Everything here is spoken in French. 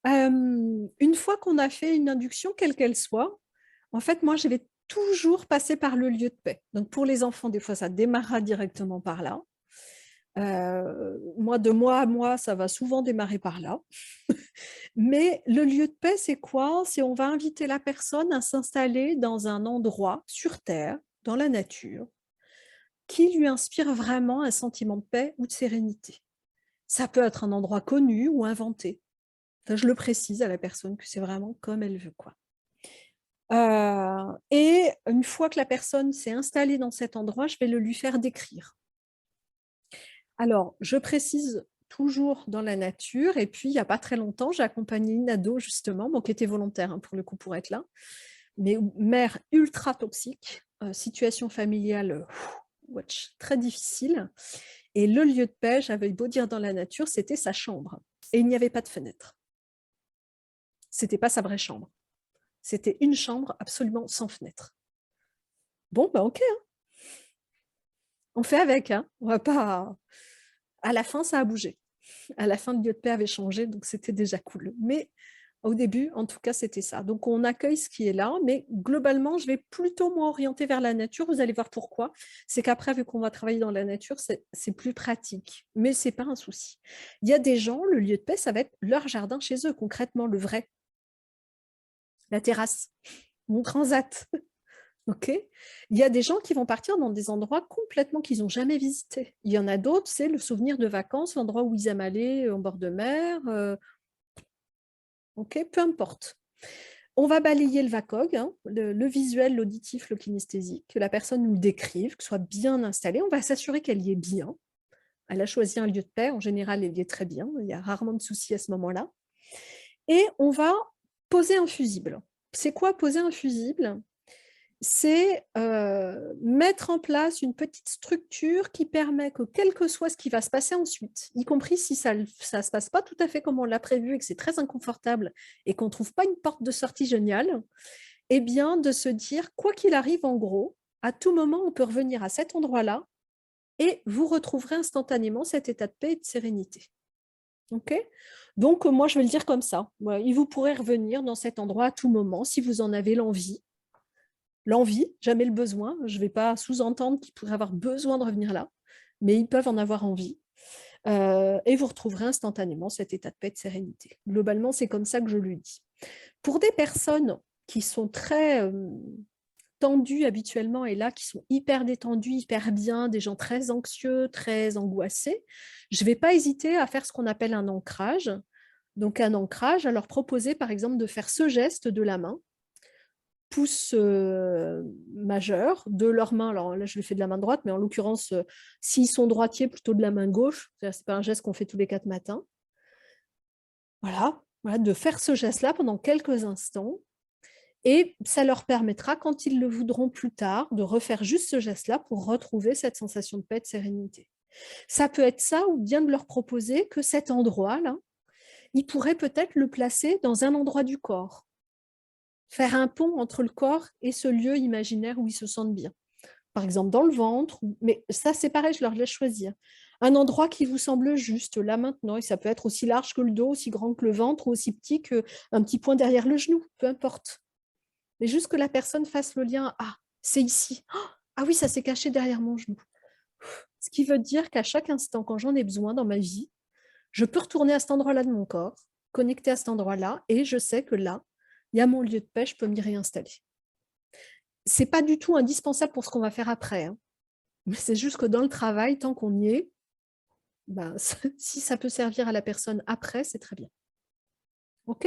Une fois qu'on a fait une induction, quelle qu'elle soit, en fait, moi, je vais toujours passer par le lieu de paix. Donc pour les enfants, des fois, ça démarrera directement par là. Moi, de moi à moi, ça va souvent démarrer par là. Mais le lieu de paix, c'est quoi? C'est on va inviter la personne à s'installer dans un endroit sur terre, dans la nature, qui lui inspire vraiment un sentiment de paix ou de sérénité. Ça peut être un endroit connu ou inventé. Ça, je le précise à la personne que c'est vraiment comme elle veut, quoi. Et une fois que la personne s'est installée dans cet endroit, je vais le lui faire décrire. Alors, je précise toujours dans la nature et puis il y a pas très longtemps, j'ai accompagné une ado justement, bon qui était volontaire, hein, pour le coup pour être là, mais mère ultra toxique, situation familiale, ouatch, très difficile et le lieu de paix, j'avais beau dire dans la nature, c'était sa chambre et il n'y avait pas de fenêtre. C'était pas sa vraie chambre. C'était une chambre absolument sans fenêtre. Bon, bah OK, hein, on fait avec, hein, on va pas à la fin, ça a bougé. À la fin, le lieu de paix avait changé, donc c'était déjà cool. Mais au début, en tout cas, c'était ça. Donc on accueille ce qui est là, mais globalement, je vais plutôt m'orienter vers la nature. Vous allez voir pourquoi. C'est qu'après, vu qu'on va travailler dans la nature, c'est plus pratique. Mais c'est pas un souci. Il y a des gens, le lieu de paix, ça va être leur jardin chez eux, concrètement, le vrai. La terrasse, mon transat. OK. Il y a des gens qui vont partir dans des endroits complètement qu'ils n'ont jamais visités. Il y en a d'autres, c'est le souvenir de vacances, l'endroit où ils aiment aller en bord de mer. OK, peu importe. On va balayer le VACOG, hein, le visuel, l'auditif, le kinesthésique, que la personne nous le décrive, que ce soit bien installé. On va s'assurer qu'elle y est bien. Elle a choisi un lieu de paix. En général, elle y est très bien. Il y a rarement de soucis à ce moment-là. Et on va poser un fusible. C'est quoi poser un fusible? C'est mettre en place une petite structure qui permet que quel que soit ce qui va se passer ensuite, y compris si ça ne se passe pas tout à fait comme on l'a prévu et que c'est très inconfortable et qu'on ne trouve pas une porte de sortie géniale, eh bien de se dire, quoi qu'il arrive en gros, à tout moment, on peut revenir à cet endroit-là et vous retrouverez instantanément cet état de paix et de sérénité. OK? Donc, moi, je vais le dire comme ça. Ouais, et vous pourrez revenir dans cet endroit à tout moment si vous en avez l'envie, jamais le besoin. Je ne vais pas sous-entendre qu'ils pourraient avoir besoin de revenir là, mais ils peuvent en avoir envie. Et vous retrouverez instantanément cet état de paix, de sérénité. Globalement, c'est comme ça que je lui dis. Pour des personnes qui sont très tendues habituellement et là, qui sont hyper détendues, hyper bien, des gens très anxieux, très angoissés, je ne vais pas hésiter à faire ce qu'on appelle un ancrage. Donc, un ancrage, à leur proposer, par exemple, de faire ce geste de la main, pouce majeur de leur main. Alors là, je le fais de la main droite, mais en l'occurrence, s'ils sont droitiers, plutôt de la main gauche. Ce n'est pas un geste qu'on fait tous les 4 matins. Voilà, voilà, de faire ce geste-là pendant quelques instants. Et ça leur permettra, quand ils le voudront plus tard, de refaire juste ce geste-là pour retrouver cette sensation de paix, de sérénité. Ça peut être ça, ou bien de leur proposer que cet endroit-là, ils pourraient peut-être le placer dans un endroit du corps. Faire un pont entre le corps et ce lieu imaginaire où ils se sentent bien. Par exemple, dans le ventre, mais ça, c'est pareil, je leur laisse choisir. Un endroit qui vous semble juste, là, maintenant, et ça peut être aussi large que le dos, aussi grand que le ventre, ou aussi petit qu'un petit point derrière le genou, peu importe. Mais juste que la personne fasse le lien, ah, c'est ici. Ah oui, ça s'est caché derrière mon genou. Ce qui veut dire qu'à chaque instant, quand j'en ai besoin dans ma vie, je peux retourner à cet endroit-là de mon corps, connecter à cet endroit-là, et je sais que là, il y a mon lieu de paix, je peux m'y réinstaller. C'est pas du tout indispensable pour ce qu'on va faire après, hein. Mais c'est juste que dans le travail, tant qu'on y est, ben, si ça peut servir à la personne après, c'est très bien. OK?